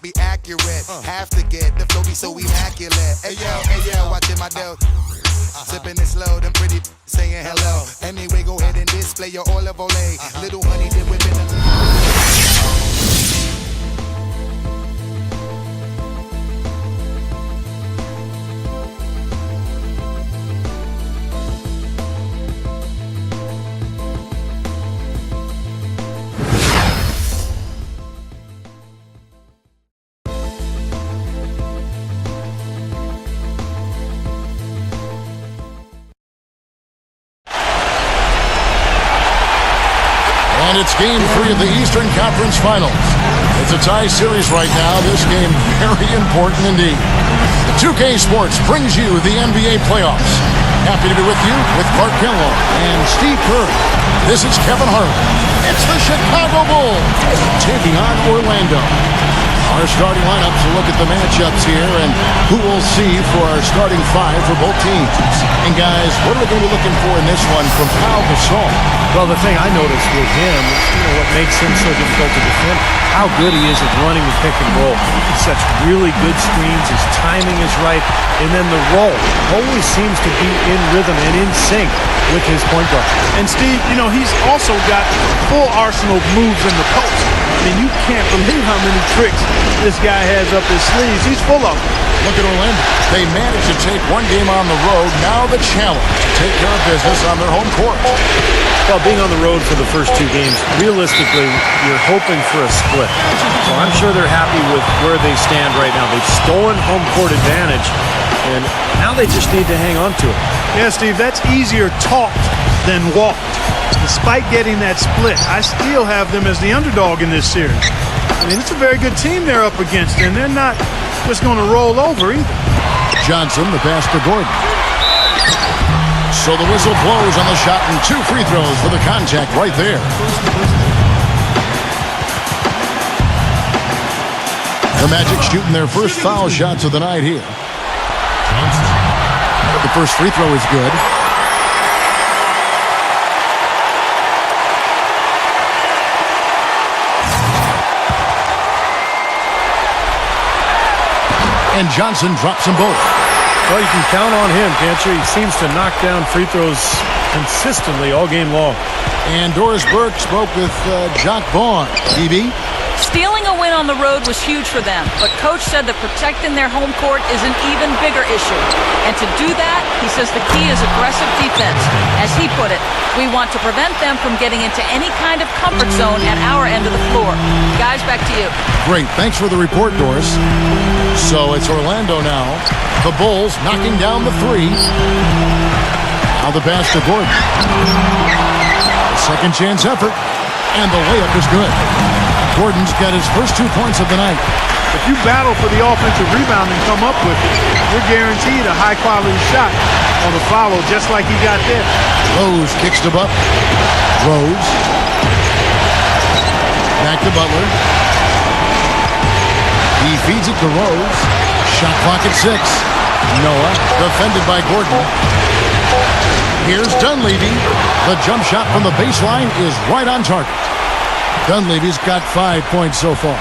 be accurate. Have to get the flow be so immaculate. Hey yo, watching my dough. Sipping it slow, them pretty saying hello. Anyway, go ahead and display your olive olay. Little honey dip whipping And it's Game 3 of the Eastern Conference Finals. It's a tie series right now. This game very important indeed. 2K Sports brings you the NBA playoffs. Happy to be with you with Clark Kellogg and Steve Kerr. This is Kevin Harlan. It's the Chicago Bulls taking on Orlando. Our starting lineups, a look at the matchups here and who we'll see for our starting five for both teams. And guys, what are we going to be looking for in this one from Pau Gasol? Well, the thing I noticed with him is, what makes him so difficult to defend, how good he is at running the pick and roll. He sets really good screens, his timing is right, and then the roll always seems to be in rhythm and in sync with his point guard. And Steve, he's also got full arsenal of moves in the post. I mean, you can't believe how many tricks this guy has up his sleeves. He's full of them. Look at Orlando. They managed to take one game on the road. Now the challenge to take care of business on their home court. Well, being on the road for the first two games, realistically, you're hoping for a split. So I'm sure they're happy with where they stand right now. They've stolen home court advantage, and now they just need to hang on to it. Yeah, Steve, that's easier talked than walked. Despite getting that split, I still have them as the underdog in this series. I mean, it's a very good team they're up against, and they're not just going to roll over either. Johnson, the pass to Gordon. So the whistle blows on the shot and 2 free throws for the contact right there. The Magic shooting their first foul shots of the night here. The first free throw is good. And Johnson drops them both. Well, you can count on him, can't you? He seems to knock down free throws consistently all game long. And Doris Burke spoke with Jock Vaughn. DB? Stealing a win on the road was huge for them, but Coach said that protecting their home court is an even bigger issue. And to do that, he says the key is aggressive defense. As he put it, we want to prevent them from getting into any kind of comfort zone at our end of the floor. Guys, back to you. Great. Thanks for the report, Doris. So it's Orlando now. The Bulls knocking down the three. Now the pass to Gordon. A second chance effort. And the layup is good. Gordon's got his first 2 points of the night. If you battle for the offensive rebound and come up with it, you're guaranteed a high-quality shot on the follow, just like he got there. Rose kicks to Butler. Rose. Back to Butler. He feeds it to Rose. Shot clock at 6. Noah defended by Gordon. Here's Dunleavy. The jump shot from the baseline is right on target. Dunleavy's got 5 points so far.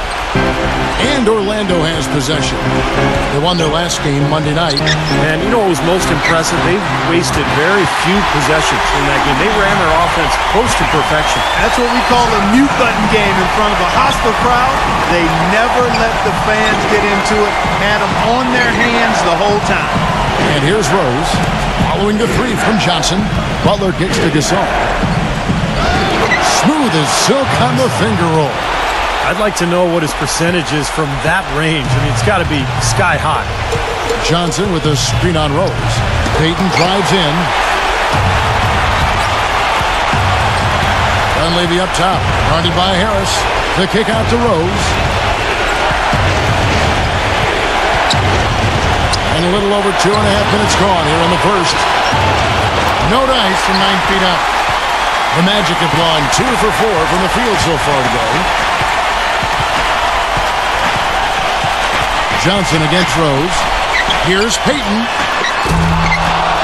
And Orlando has possession. They won their last game Monday night. And what was most impressive? They wasted very few possessions in that game. They ran their offense close to perfection. That's what we call a mute button game in front of a hostile crowd. They never let the fans get into it. Had them on their hands the whole time. And here's Rose. Following the three from Johnson. Butler gets to Gasol. Smooth as silk on the finger roll. I'd like to know what his percentage is from that range. I mean, it's got to be sky high. Johnson with a screen on Rose. Payton drives in. Dunleavy up top. Guarded by Harris. The kick out to Rose. And a little over 2.5 minutes gone here in the first. No dice from 9 feet out. The Magic have gone 2 for 4 from the field so far today. Johnson against Rose. Here's Payton.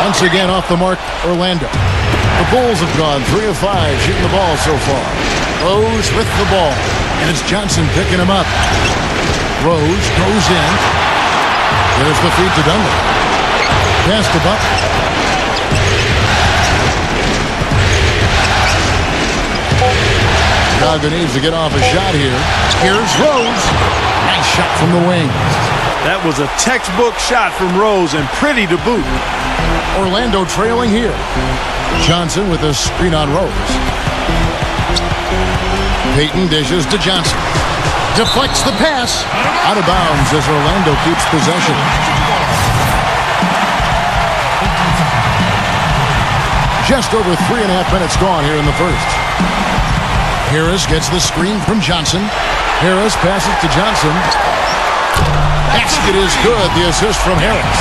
Once again off the mark, Orlando. The Bulls have gone 3 of 5 shooting the ball so far. Rose with the ball. And it's Johnson picking him up. Rose goes in. There's the feed to Dunlap. Pass to Butler. Chicago needs to get off a shot here. Here's Rose. Nice shot from the wing. That was a textbook shot from Rose, and pretty to boot. Orlando trailing here. Johnson with a screen on Rose. Payton dishes to Johnson. Deflects the pass. Out of bounds as Orlando keeps possession. Just over 3.5 minutes gone here in the first. Harris gets the screen from Johnson. Harris passes to Johnson. Basket is good. The assist from Harris.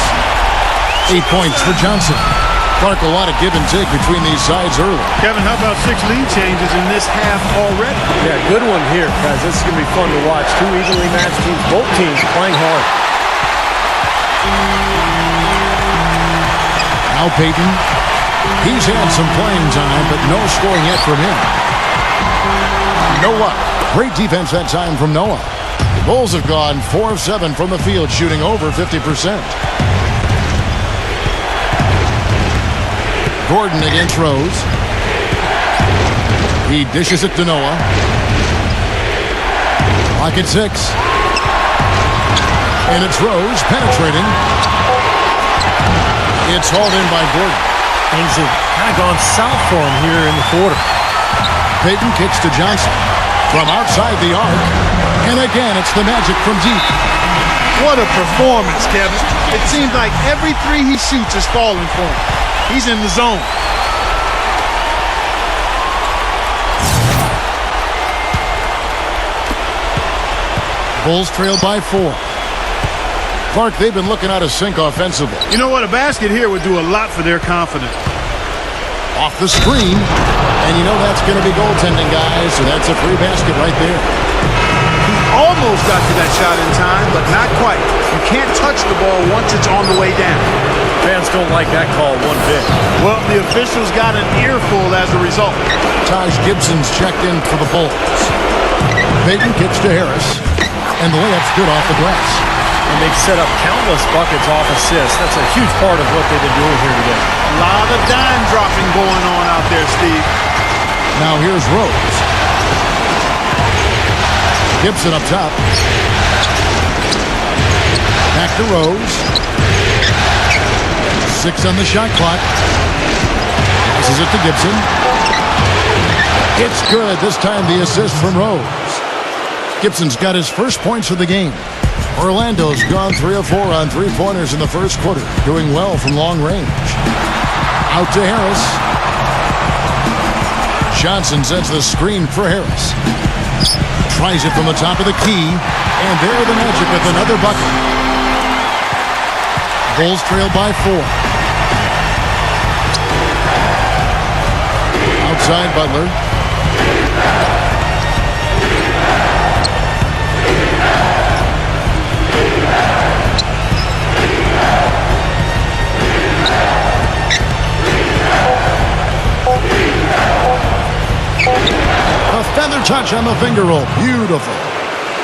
8 points for Johnson. Clark, a lot of give and take between these sides early. Kevin, how about 6 lead changes in this half already? Yeah, good one here, guys. This is going to be fun to watch. Two evenly matched teams, both teams playing hard. Now Payton. He's had some playing time, but no scoring yet from him. Noah. Great defense that time from Noah. The Bulls have gone 4 of 7 from the field, shooting over 50%. Gordon against Rose. He dishes it to Noah. Clock at 6. And it's Rose penetrating. It's hauled in by Gordon. Things have kind of gone south for him here in the quarter. Payton kicks to Johnson from outside the arc. And again, it's the Magic from deep. What a performance, Kevin. It seems like every three he shoots is falling for him. He's in the zone. Bulls trail by 4. Clark, they've been looking out of sync offensively. You know what? A basket here would do a lot for their confidence. Off the screen. And you know that's going to be goaltending, guys. So that's a free basket right there. He almost got to that shot in time, but not quite. You can't touch the ball once it's on the way down. Fans don't like that call one bit. Well, the officials got an earful as a result. Taj Gibson's checked in for the Bulls. Payton kicks to Harris. And the layup's good off the glass. And they've set up countless buckets off assists. That's a huge part of what they've been doing here today. A lot of dime dropping going on out there, Steve. Now here's Rose. Gibson up top. Back to Rose. 6 on the shot clock. Passes it to Gibson. It's good. This time the assist from Rose. Gibson's got his first points of the game. Orlando's gone 3 of 4 on 3-pointers in the first quarter, doing well from long range. Out to Harris. Johnson sets the screen for Harris. Tries it from the top of the key, and there the Magic with another bucket. Bulls trail by 4. Outside Butler. A feather touch on the finger roll. Beautiful.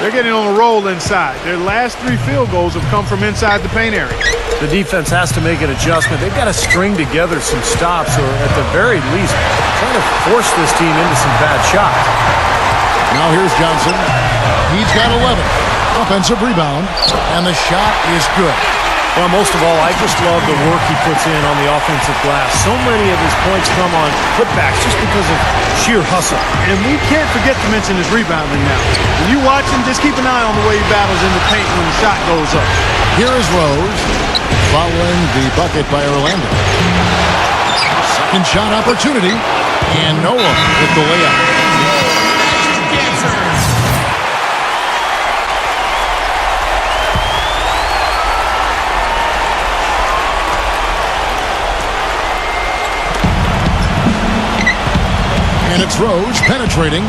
They're getting on a roll inside. Their last 3 field goals have come from inside the paint area. The defense has to make an adjustment. They've got to string together some stops, or at the very least, try to force this team into some bad shots. Now here's Johnson. He's got 11. Offensive rebound, and the shot is good. Well, most of all, I just love the work he puts in on the offensive glass. So many of his points come on putbacks just because of sheer hustle. And we can't forget to mention his rebounding now. When you watch him, just keep an eye on the way he battles in the paint when the shot goes up. Here is Rose, following the bucket by Orlando. Second shot opportunity, and Noah with the layup. And it's Rose penetrating.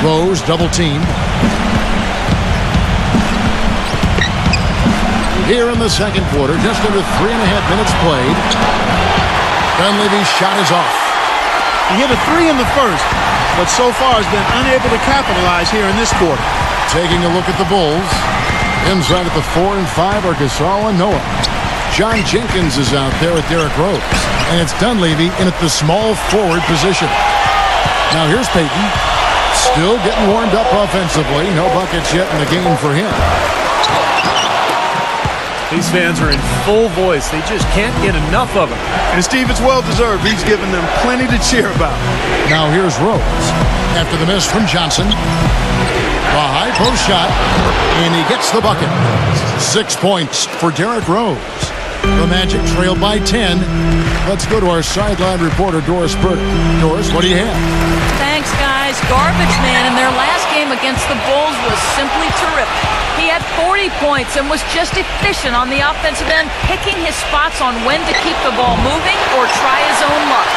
Rose double team. Here in the second quarter, just under 3.5 minutes played. Dunleavy's shot is off. He hit a 3 in the first, but so far has been unable to capitalize here in this quarter. Taking a look at the Bulls. Inside at the 4 and 5 are Gasol and Noah. John Jenkins is out there with Derrick Rose. And it's Dunleavy in at the small forward position. Now here's Payton. Still getting warmed up offensively. No buckets yet in the game for him. These fans are in full voice. They just can't get enough of him. And Steve, it's well-deserved. He's given them plenty to cheer about. Now here's Rose. After the miss from Johnson. A high post shot. And he gets the bucket. 6 points for Derrick Rose. The Magic trailed by 10. Let's go to our sideline reporter, Doris Burke. Doris, what do you have? Thanks, guys. Garbage man in their last game against the Bulls was simply terrific. He had 40 points and was just efficient on the offensive end, picking his spots on when to keep the ball moving or try his own luck.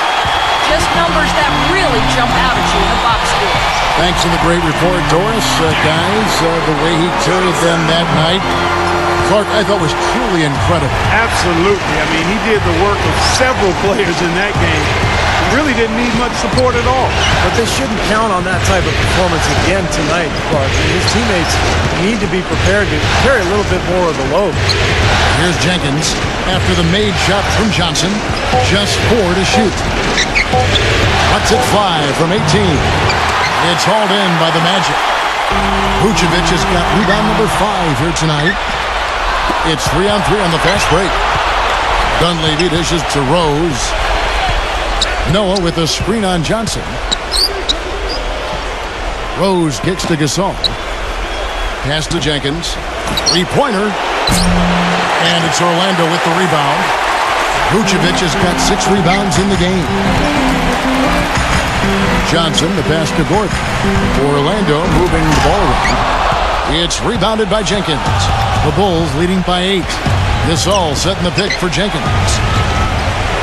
Just numbers that really jump out at you in the box score. Thanks for the great report, Doris. Guys, the way he carried them that night, Clark, I thought was truly incredible. Absolutely. I mean, he did the work of several players in that game. Really didn't need much support at all. But they shouldn't count on that type of performance again tonight, Clark. His teammates need to be prepared to carry a little bit more of the load. Here's Jenkins after the made shot from Johnson. Just 4 to shoot. Cuts it 5 from 18. It's hauled in by the Magic. Vucevic has got rebound number 5 here tonight. It's 3-on-3 on the fast break. Dunleavy dishes to Rose. Noah with a screen on Johnson. Rose kicks to Gasol. Pass to Jenkins. 3-pointer. And it's Orlando with the rebound. Vucevic has got 6 rebounds in the game. Johnson, the pass to Gordon. Orlando moving the ball around. It's rebounded by Jenkins. The Bulls leading by 8. Gasol setting the pick for Jenkins.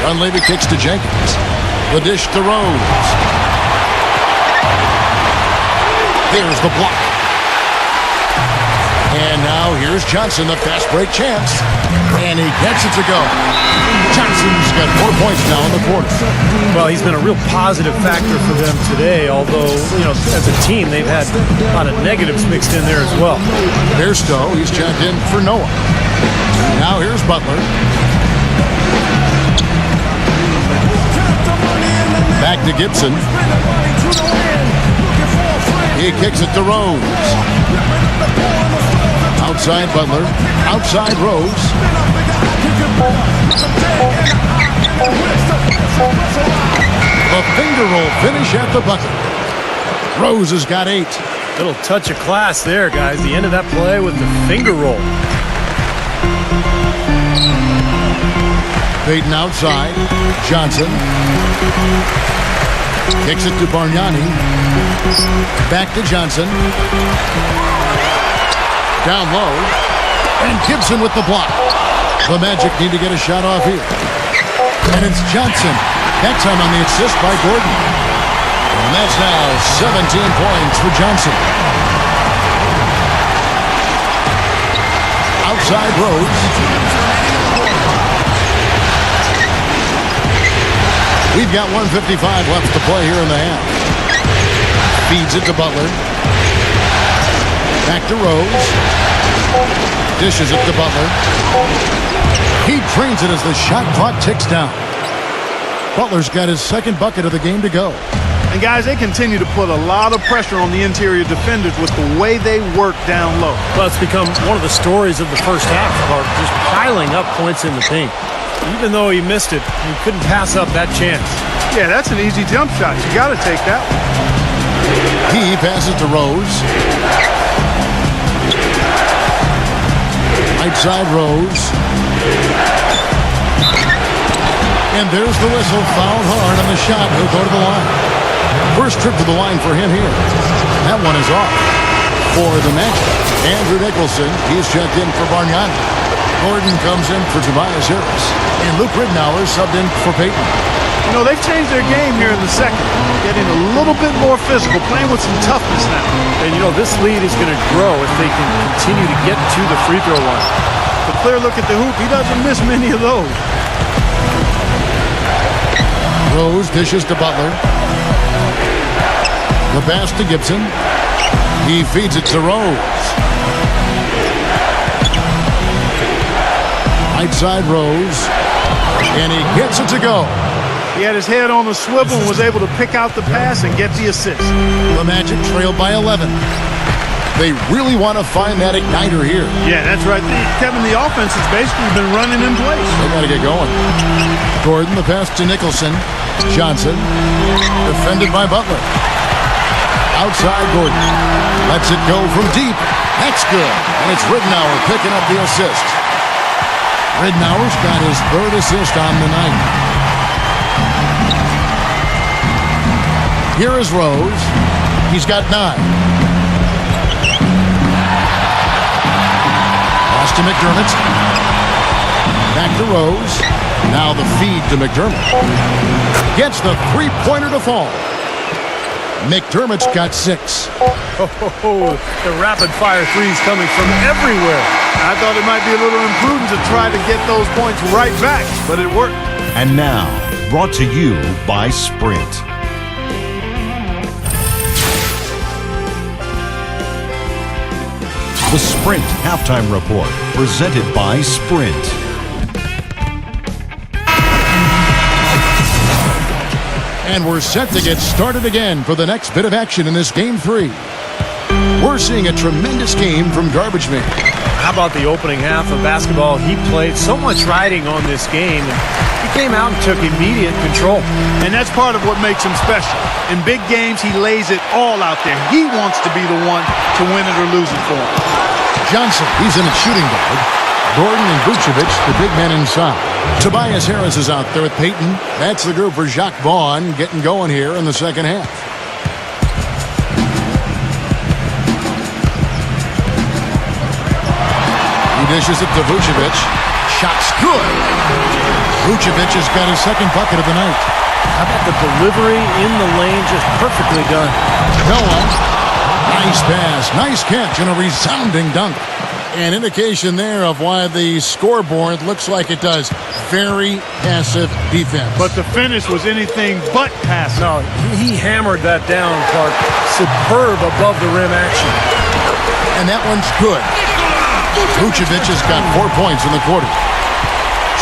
Dunleavy kicks to Jenkins. The dish to Rose. There's the block. And now here's Johnson, the fast break chance. And he gets it to go. Johnson's got 4 points now in the quarter. Well, he's been a real positive factor for them today, although, as a team, they've had a lot of negatives mixed in there as well. There's Stowe. He's checked in for Noah. Now here's Butler. Back to Gibson. He kicks it to Rose. Outside Butler. Outside Rose. The finger roll finish at the bucket. Rose has got 8. Little touch of class there, guys. The end of that play with the finger roll. Payton outside. Johnson. Kicks it to Bargnani. Back to Johnson. Down low. And Gibson with the block. The Magic need to get a shot off here. And it's Johnson. That time on the assist by Gordon. And that's now 17 points for Johnson. Outside Rose. We've got 1:55 left to play here in the half. Feeds it to Butler. Back to Rose. Dishes it to Butler. He drains it as the shot clock ticks down. Butler's got his second bucket of the game to go. And guys, they continue to put a lot of pressure on the interior defenders with the way they work down low. Well, it's become one of the stories of the first half, Clark, just piling up points in the paint. Even though he missed it, he couldn't pass up that chance. Yeah, that's an easy jump shot. You got to take that one. He passes to Rose. Right side Rose. And there's the whistle. Fouled hard on the shot. He'll go to the line. First trip to the line for him here. That one is off for the Magic. Andrew Nicholson, he's checked in for Bargnani. Gordon comes in for Tobias Harris. And Luke Ridnour subbed in for Payton. They've changed their game here in the second. Getting a little bit more physical, playing with some toughness now. And, this lead is going to grow if they can continue to get to the free throw line. The clear look at the hoop, he doesn't miss many of those. Rose dishes to Butler. The pass to Gibson. He feeds it to Rose. Right side Rose. And he gets it to go. He had his head on the swivel and was able to pick out the pass and get the assist. The Magic trailed by 11. They really want to find that igniter here. Yeah, that's right. Kevin, the offense has basically been running in place. They got to get going. Gordon, the pass to Nicholson. Johnson, defended by Butler. Outside Gordon. Lets it go from deep. That's good. And it's Ridnour picking up the assist. Ridnour's got his third assist on the night. Here is Rose. He's got 9. Pass to McDermott. Back to Rose. Now the feed to McDermott. Gets the three-pointer to fall. McDermott's got 6. Oh, the rapid-fire threes coming from everywhere. I thought it might be a little imprudent to try to get those points right back, but it worked. And now, brought to you by Sprint. The Sprint Halftime Report, presented by Sprint. And we're set to get started again for the next bit of action in this Game 3. We're seeing a tremendous game from Garbage Man. How about the opening half of basketball? He played so much riding on this game. He came out and took immediate control. And that's part of what makes him special. In big games, he lays it all out there. He wants to be the one to win it or lose it for him. Johnson, he's in at shooting guard. Gordon and Vucevic, the big men inside. Tobias Harris is out there with Peyton. That's the group for Jacques Vaughn getting going here in the second half. He dishes it to Vucevic. Shot's good. Vucevic has got his second bucket of the night. How about the delivery in the lane? Just perfectly done. Noah. Nice pass, nice catch, and a resounding dunk. An indication there of why the scoreboard looks like it does. Very passive defense. But the finish was anything but passive. No, he hammered that down, Clark. Superb above the rim action. And that one's good. Vucevic has got 4 points in the quarter.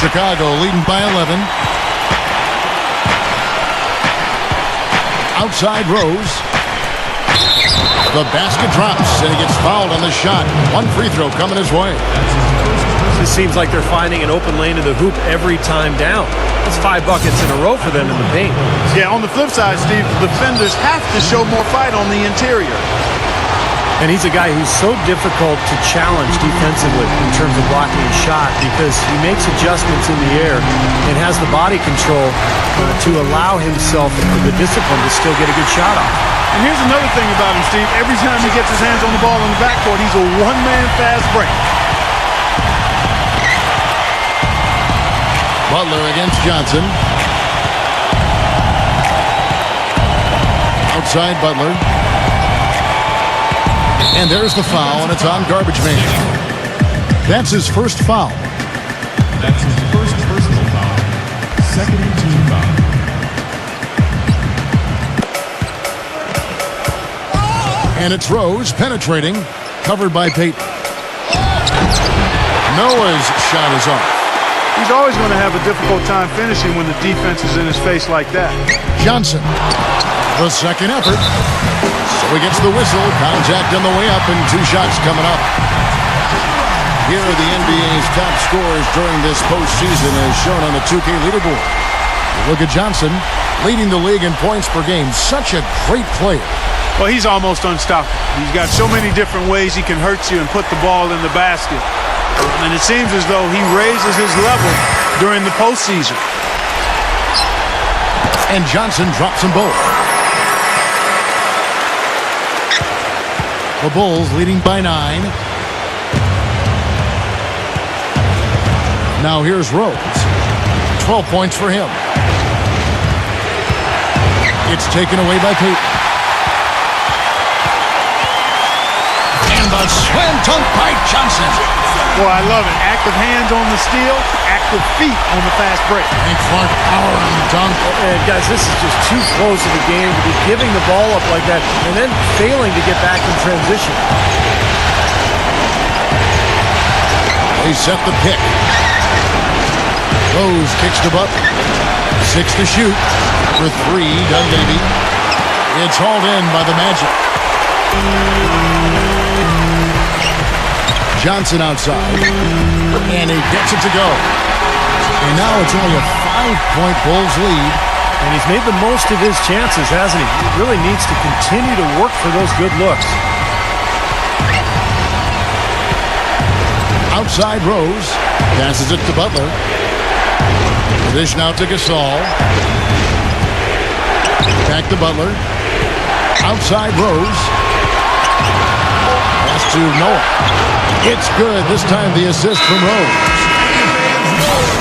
Chicago leading by 11. Outside Rose. The basket drops, and he gets fouled on the shot. One free throw coming his way. It seems like they're finding an open lane to the hoop every time down. It's 5 buckets in a row for them in the paint. Yeah, on the flip side, Steve, the defenders have to show more fight on the interior. And he's a guy who's so difficult to challenge defensively in terms of blocking a shot because he makes adjustments in the air and has the body control to allow himself the discipline to still get a good shot off. And here's another thing about him, Steve. Every time he gets his hands on the ball in the backcourt, he's a one-man fast break. Butler against Johnson. Outside Butler. And there's the foul, and it's on Garbage Man. That's his first foul. That's his first personal foul. Second team foul. And it's Rose penetrating, covered by Peyton. Noah's shot is off. He's always going to have a difficult time finishing when the defense is in his face like that. Johnson, the second effort. So he gets the whistle, contact on the way up, and 2 shots coming up. Here are the NBA's top scorers during this postseason as shown on the 2K leaderboard. Look at Johnson, leading the league in points per game. Such a great player. Well, he's almost unstoppable. He's got so many different ways he can hurt you and put the ball in the basket. And it seems as though he raises his level during the postseason. And Johnson drops them both. The Bulls leading by 9. Now here's Rose. 12 points for him. It's taken away by Peyton. And And the slam dunk by Johnson. Boy, I love it. Active hands on the steal, active feet on the fast break. Hank Clark power on the dunk. And guys, this is just too close to the game to be giving the ball up like that and then failing to get back in transition. They set the pick. Rose kicks to Butler. 6 to shoot. For 3, Dunleavy. It's hauled in by the Magic. Johnson outside. And he gets it to go. And now it's only a 5-point Bulls lead. And he's made the most of his chances, hasn't he? He really needs to continue to work for those good looks. Outside Rose. Passes it to Butler. Dish now to Gasol. Back to Butler. Outside Rose. Pass to Noah. It's good. This time the assist from Rose.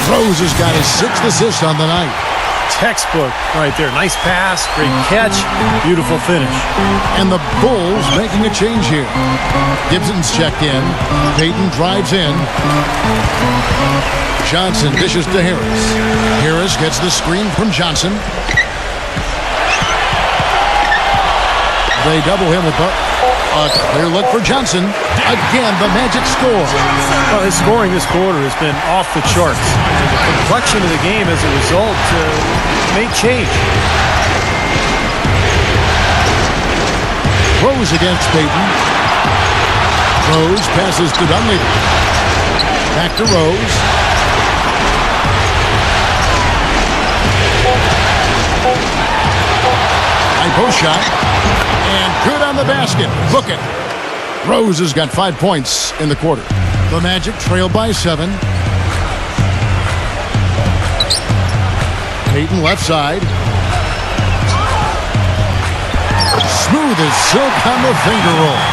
Rose has got his 6th assist on the night. Textbook right there. Nice pass, great catch, beautiful finish. And the Bulls making a change here. Gibson's checked in. Payton drives in. Johnson dishes to Harris. Harris gets the screen from Johnson. They double him with a clear look for Johnson. Again, the Magic score. Well, his scoring this quarter has been off the charts. The complexion of the game as a result may change. Rose against Payton. Rose passes to Dunleavy. Back to Rose. High post shot. And good on the basket. Look it. Rose has got 5 points in the quarter. The Magic trail by 7. Payton left side. Smooth as silk on the finger roll.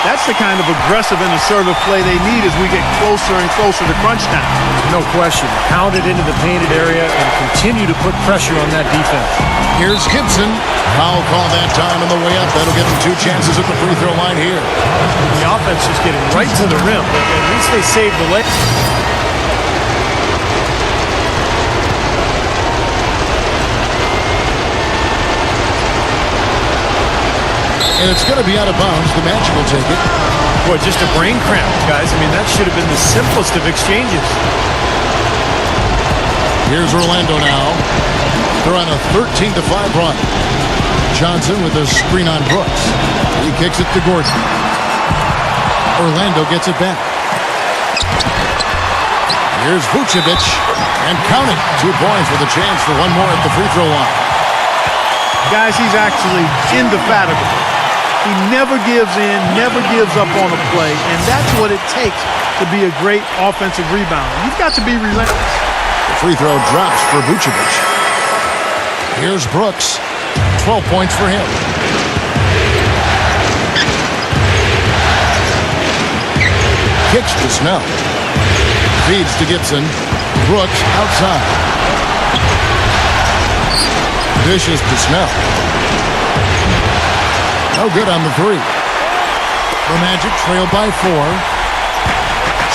That's the kind of aggressive and assertive play they need as we get closer and closer to crunch time. No question. Pound it into the painted area and continue to put pressure on that defense. Here's Gibson. Foul call that time on the way up. That'll give them 2 chances at the free throw line here. The offense just getting right to the rim. At least they saved the leg. And it's going to be out of bounds. The Magic will take it. Boy, just a brain cramp, guys. I mean, that should have been the simplest of exchanges. Here's Orlando now. They're on a 13-5 run. Johnson with a screen on Brooks. He kicks it to Gordon. Orlando gets it back. Here's Vucevic. And count it. 2 points with a chance for one more at the free throw line. Guys, he's actually indefatigable. He never gives in, never gives up on a play, and that's what it takes to be a great offensive rebounder. You've got to be relentless. The free throw drops for Vucevic. Here's Brooks. 12 points for him. Kicks to Snell. Feeds to Gibson. Brooks outside. Dishes to Snell. No good on the 3. The Magic trail by 4.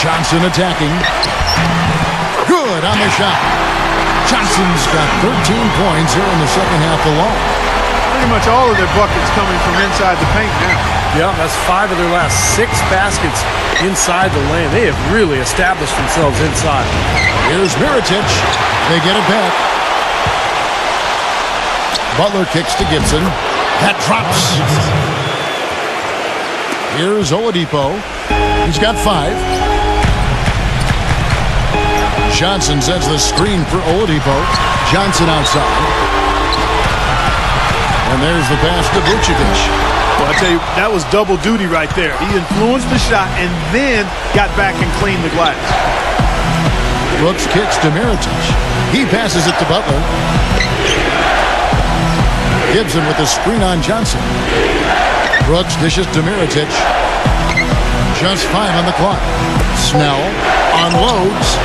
Johnson attacking. Good on the shot. Johnson's got 13 points here in the second half alone. Pretty much all of their buckets coming from inside the paint now. Yeah, that's 5 of their last 6 baskets inside the lane. They have really established themselves inside. Here's Mirotic. They get it back. Butler kicks to Gibson. That drops. Here's Oladipo. He's got 5. Johnson sets the screen for Oladipo. Johnson outside. And there's the pass to Vucevic. Well, I tell you, that was double duty right there. He influenced the shot and then got back and cleaned the glass. Brooks kicks to Mirotic. He passes it to Butler. Gibson with the screen on Johnson. Brooks dishes to Mirotic. Just 5 on the clock. Snell unloads.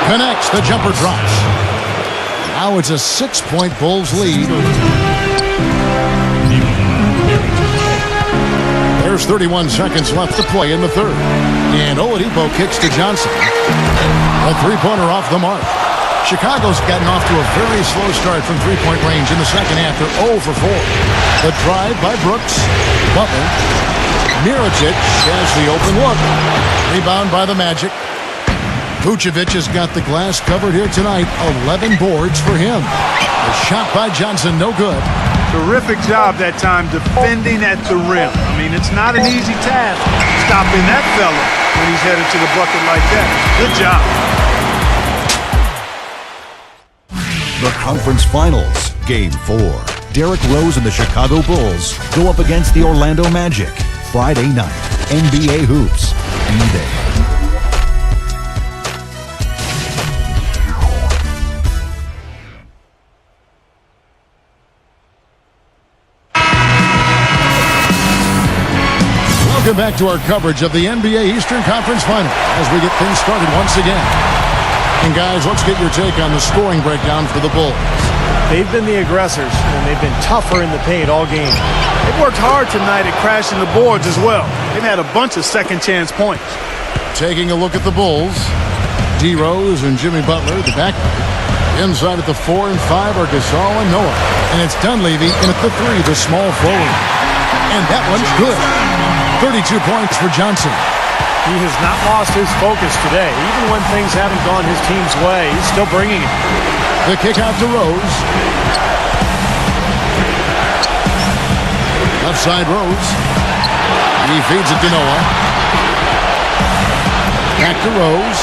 Connects. The jumper drops. Now it's a 6-point Bulls lead. There's 31 seconds left to play in the third. And Oladipo kicks to Johnson. A three-pointer off the mark. Chicago's gotten off to a very slow start from three-point range in the second half. They're 0 for 4. The drive by Brooks. Butler. Mirotic has the open look. Rebound by the Magic. Vucevic has got the glass covered here tonight. 11 boards for him. A shot by Johnson, no good. Terrific job that time defending at the rim. I mean, it's not an easy task stopping that fella when he's headed to the bucket like that. Good job. The conference finals, Game 4. Derrick Rose and the Chicago Bulls go up against the Orlando Magic. Friday night, NBA Hoops. Be there. Welcome back to our coverage of the NBA Eastern Conference Final as we get things started once again. And guys, let's get your take on the scoring breakdown for the Bulls. They've been the aggressors, and they've been tougher in the paint all game. They've worked hard tonight at crashing the boards as well. They've had a bunch of second-chance points. Taking a look at the Bulls, D. Rose and Jimmy Butler, the back. Inside at the 4 and 5 are Gasol and Noah. And it's Dunleavy in at the 3, the small forward. And that one's good. 32 points for Johnson. He has not lost his focus today. Even when things haven't gone his team's way, he's still bringing it. The kick out to Rose. Left side Rose. He feeds it to Noah. Back to Rose.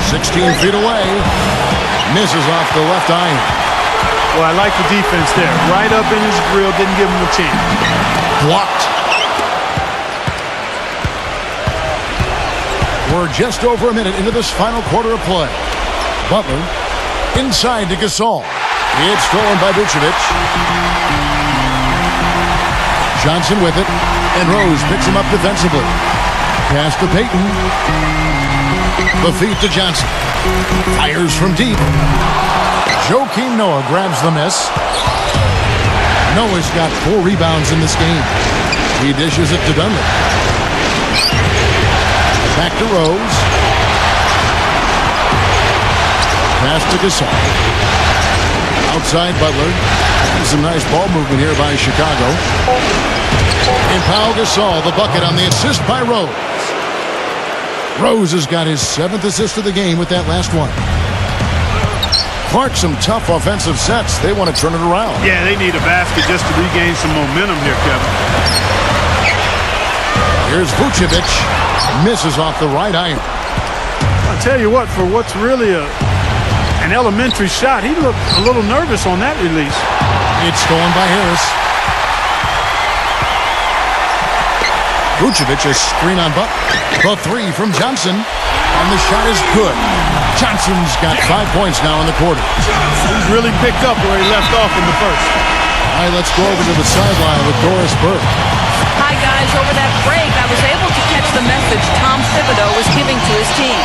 16 feet away. Misses off the left iron. Well, I like the defense there. Right up in his grill, didn't give him a chance. Blocked. We're just over a minute into this final quarter of play. Butler inside to Gasol. It's stolen by Vucevic. Johnson with it, and Rose picks him up defensively. Pass to Payton. The feed to Johnson. Fires from deep. Joakim Noah grabs the miss. Noah's got 4 rebounds in this game. He dishes it to Dunlap. Back to Rose. Pass to Gasol. Outside Butler. Some nice ball movement here by Chicago. And Pau Gasol, the bucket on the assist by Rose. Rose has got his 7th assist of the game with that last one. Clark, some tough offensive sets. They want to turn it around. Yeah, they need a basket just to regain some momentum here, Kevin. Here's Vucevic. Misses off the right iron. I'll tell you what, for what's really an elementary shot, he looked a little nervous on that release. It's stolen by Harris. Vucevic is screen on Butler. The 3 from Johnson. And the shot is good. Johnson's got 5 points now in the quarter. He's really picked up where he left off in the first. All right, let's go over to the sideline with Doris Burke. Hi, guys. Over that break, I was able to catch the message Tom Thibodeau was giving to his team.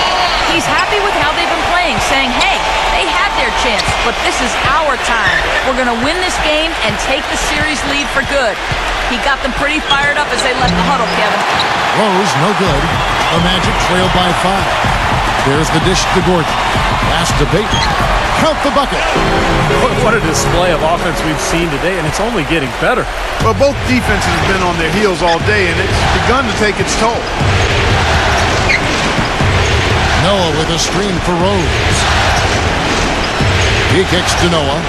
He's happy with how they've been playing, saying, hey, they had their chance, but this is our time. We're going to win this game and take the series lead for good. He got them pretty fired up as they left the huddle, Kevin. Rose, no good. The Magic trailed by 5. There's the dish to Gordon. Pass to Payton. Count the bucket. What a display of offense we've seen today, and it's only getting better. Well, both defenses have been on their heels all day, and it's begun to take its toll. Noah with a screen for Rose. He kicks to Noah.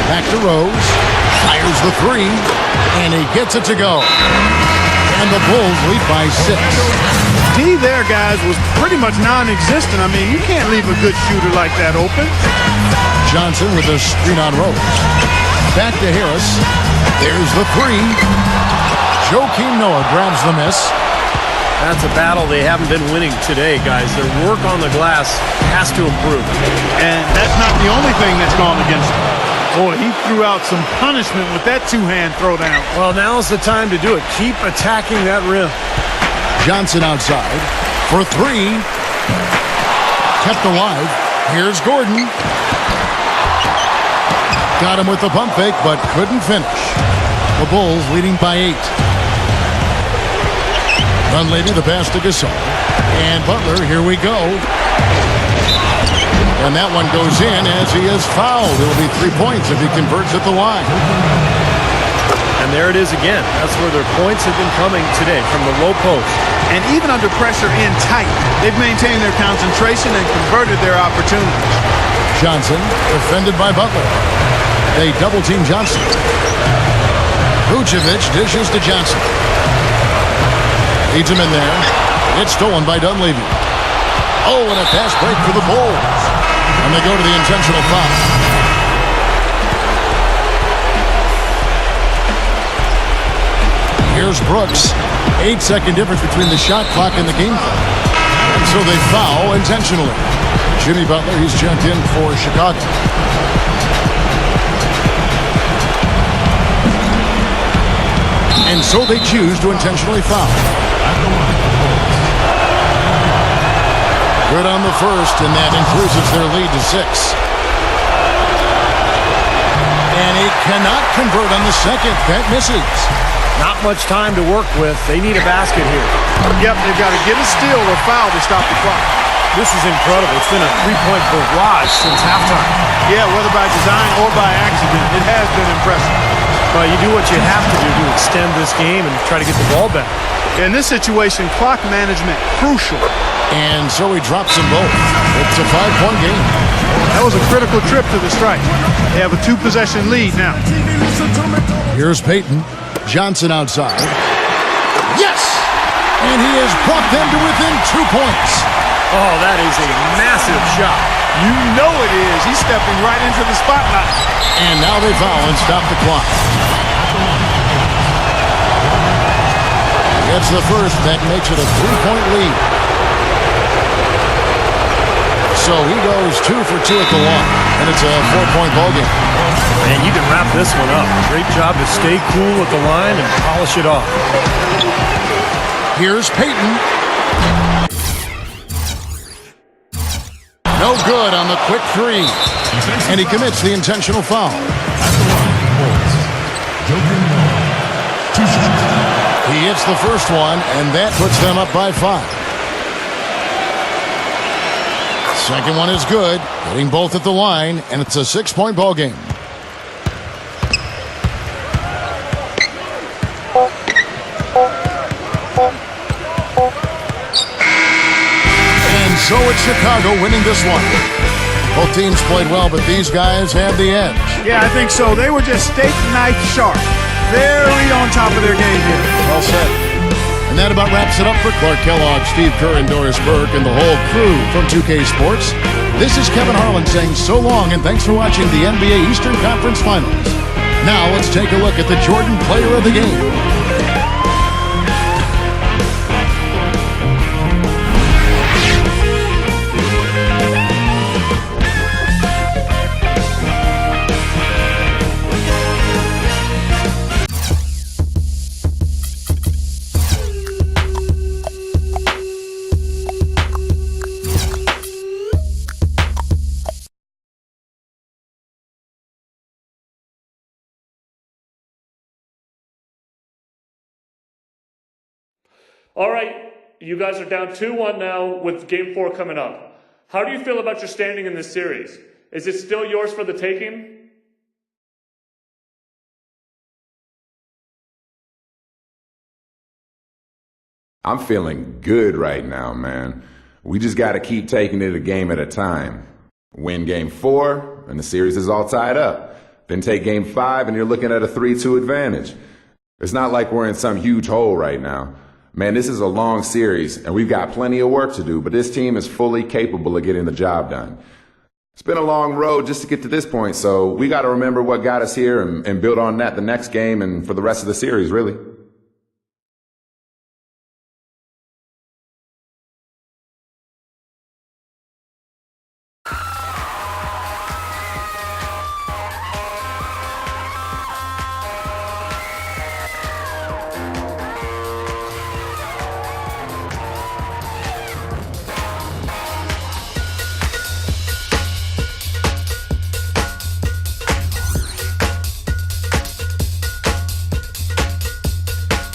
Back to Rose. Fires the 3, and he gets it to go. And the Bulls lead by 6. D there, guys, was pretty much non-existent. I mean, you can't leave a good shooter like that open. Johnson with a screen on Rose. Back to Harris. There's the 3. Joakim Noah grabs the miss. That's a battle they haven't been winning today, guys. Their work on the glass has to improve. And that's not the only thing that's gone against them. Boy, he threw out some punishment with that 2-hand throwdown. Well, now's the time to do it. Keep attacking that rim. Johnson outside for 3. Kept alive. Here's Gordon. Got him with the pump fake, but couldn't finish. The Bulls leading by 8. Dunleavy, the pass to Gasol. And Butler, here we go. And that one goes in as he is fouled. It'll be 3 points if he converts at the line. And there it is again. That's where their points have been coming today, from the low post. And even under pressure in tight, they've maintained their concentration and converted their opportunities. Johnson, defended by Butler. They double-team Johnson. Vucevic dishes to Johnson. Leads him in there. It's stolen by Dunleavy. Oh, and a pass break for the Bulls. And they go to the intentional foul. Here's Brooks. 8-second difference between the shot clock and the game clock. And so they foul intentionally. Jimmy Butler, he's checked in for Chicago. And so they choose to intentionally foul. Good on the first, and that increases their lead to 6. And he cannot convert on the second. That misses. Not much time to work with. They need a basket here. Yep, they've got to get a steal or foul to stop the clock. This is incredible. It's been a three-point barrage since halftime. Yeah, whether by design or by accident, it has been impressive. Well, you do what you have to do to extend this game and try to get the ball back. In this situation, clock management crucial. And so he drops them both. It's a 5-point game. That was a critical trip to the strike. They have a 2-possession lead now. Here's Payton. Johnson outside. Yes! And he has brought them to within 2 points. Oh, that is a massive shot. You know it is. He's stepping right into the spotlight. And now they foul and stop the clock. Gets the first. That makes it a 3-point lead. So he goes 2 for 2 at the line. And it's a 4-point ball game. Man, you can wrap this one up. Great job to stay cool at the line and polish it off. Here's Payton. No good on the quick 3. And he commits the intentional foul. He hits the first one, and that puts them up by 5. Second one is good. Hitting both at the line, and it's a 6-point ball game. And so it's Chicago winning this one. Both teams played well, but these guys had the edge. Yeah, I think so. They were just steak knife sharp. Very on top of their game here. Well said. And that about wraps it up for Clark Kellogg, Steve Kerr, and Doris Burke, and the whole crew from 2K Sports. This is Kevin Harlan saying so long, and thanks for watching the NBA Eastern Conference Finals. Now let's take a look at the Jordan Player of the Game. All right, you guys are down 2-1 now with Game 4 coming up. How do you feel about your standing in this series? Is it still yours for the taking? I'm feeling good right now, man. We just got to keep taking it a game at a time. Win Game 4, and the series is all tied up. Then take Game 5, and you're looking at a 3-2 advantage. It's not like we're in some huge hole right now. Man, this is a long series, and we've got plenty of work to do, but this team is fully capable of getting the job done. It's been a long road just to get to this point, so we got to remember what got us here and build on that the next game and for the rest of the series, really.